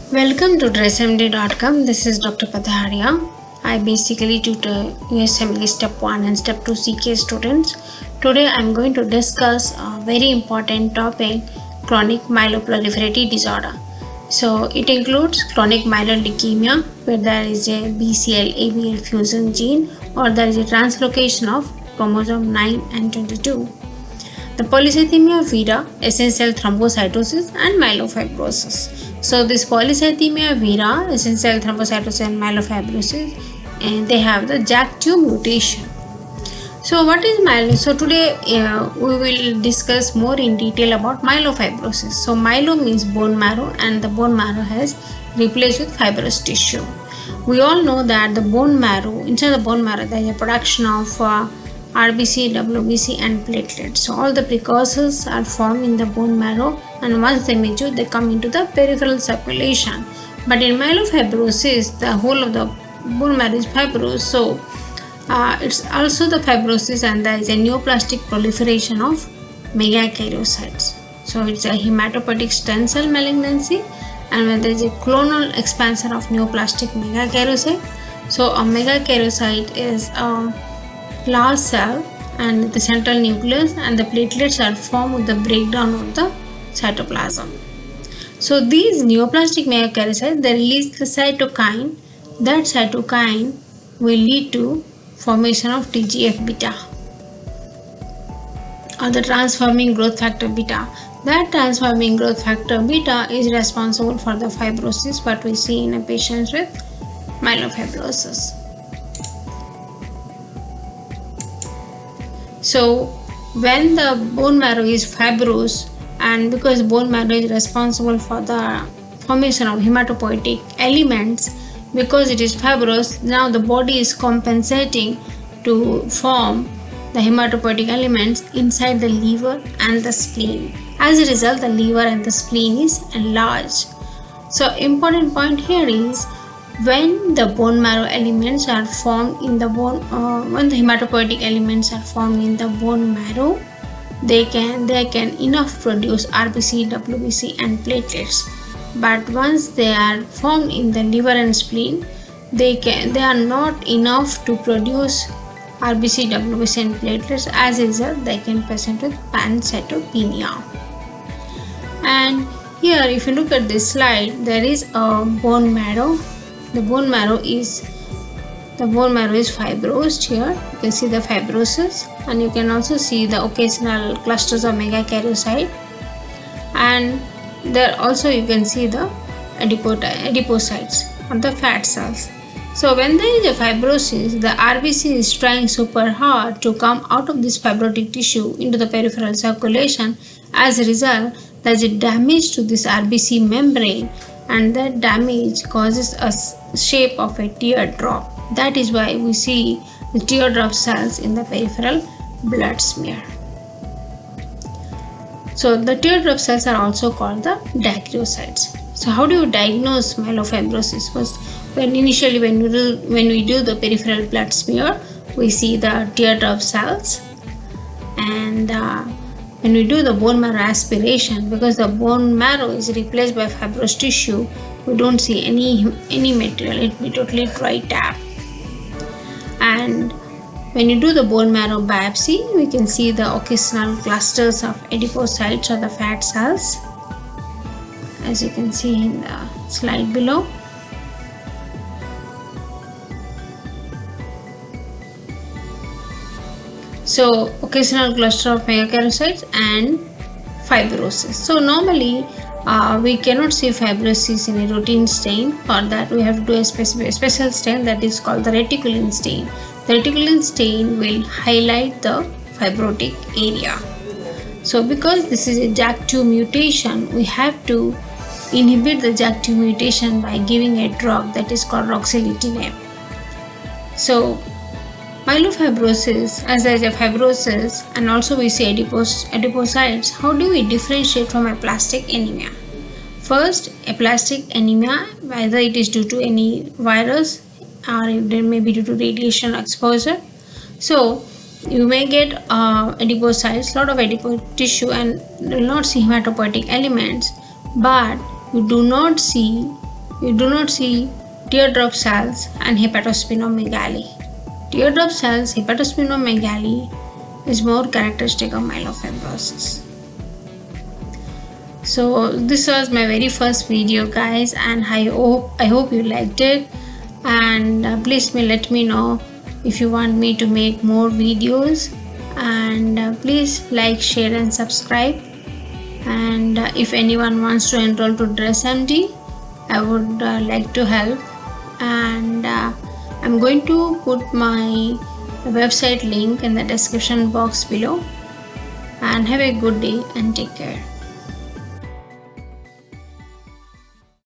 Welcome to DressMD.com. This is Dr. Patharia. I basically tutor USMLE Step 1 and Step 2 CK students. Today I am going to discuss a very important topic, chronic myeloproliferative disorder. So it includes chronic myeloid leukemia where there is a BCL-ABL fusion gene or there is a translocation of chromosome 9 and 22. The polycythemia vera, essential thrombocytosis and myelofibrosis. So this polycythemia vera, essential thrombocytosis and myelofibrosis, and they have the JAK2 mutation. So what is myelo? So today we will discuss more in detail about myelofibrosis. So myelo means bone marrow and the bone marrow has replaced with fibrous tissue. We all know that the bone marrow, inside the bone marrow there is a production of RBC, WBC and platelets. So all the precursors are formed in the bone marrow and once they mature they come into the peripheral circulation. But in myelofibrosis the whole of the bone marrow is fibrous. So it's also the fibrosis and there is a neoplastic proliferation of megakaryocytes. So it's a hematopoietic stem cell malignancy and when there is a clonal expansion of neoplastic megakaryocyte. So a megakaryocyte is a large cell and the central nucleus and the platelets are formed with the breakdown of the cytoplasm. So these neoplastic megakaryocytes they release the cytokine. That cytokine will lead to formation of TGF beta or the transforming growth factor beta. That transforming growth factor beta is responsible for the fibrosis what we see in a patient with myelofibrosis. So when the bone marrow is fibrous and because bone marrow is responsible for the formation of hematopoietic elements, because it is fibrous, now the body is compensating to form the hematopoietic elements inside the liver and the spleen. As a result, the liver and the spleen is enlarged. So important point here is when the bone marrow elements are formed in the bone, when the hematopoietic elements are formed in the bone marrow, they can enough produce RBC, WBC and platelets. But once they are formed in the liver and spleen, they are not enough to produce RBC, WBC and platelets. As a result, they can present with pancytopenia. And here, if you look at this slide, there is a bone marrow. The bone marrow is fibrosed here. You can see the fibrosis and you can also see the occasional clusters of megakaryocyte, and there also you can see the adipocytes or the fat cells. So when there is a fibrosis, the RBC is trying super hard to come out of this fibrotic tissue into the peripheral circulation. As a result, there is a damage to this RBC membrane and that damage causes a shape of a teardrop. That is why we see the teardrop cells in the peripheral blood smear. So the teardrop cells are also called the dacryocytes. So how do you diagnose myelofibrosis? First, when we do the peripheral blood smear, we see the teardrop cells, and when we do the bone marrow aspiration, because the bone marrow is replaced by fibrous tissue, we don't see any material. It will be totally dry tap. And when you do the bone marrow biopsy, we can see the occasional clusters of adipocytes or the fat cells, as you can see in the slide below. So occasional cluster of megakaryocytes and fibrosis. So normally we cannot see fibrosis in a routine stain. For that we have to do a special stain that is called the reticulin stain. The reticulin stain will highlight the fibrotic area. So because this is a JAK2 mutation, we have to inhibit the JAK2 mutation by giving a drug that is called ruxolitinib. So myelofibrosis, as there is a fibrosis and also we see adipocytes, how do we differentiate from aplastic anemia? First, aplastic anemia, whether it is due to any virus or it may be due to radiation exposure. So you may get adipocytes, lot of adipose tissue, and will not see hematopoietic elements, but you do not see you do not see teardrop cells and hepatosplenomegaly. Teardrop cells, hepatosplenomegaly is more characteristic of myelofibrosis. So this was my very first video, guys, and I hope you liked it. And please let me know if you want me to make more videos, and please like, share and subscribe. And if anyone wants to enroll to DressMD, I would like to help, and I'm going to put my website link in the description box below. And have a good day and take care.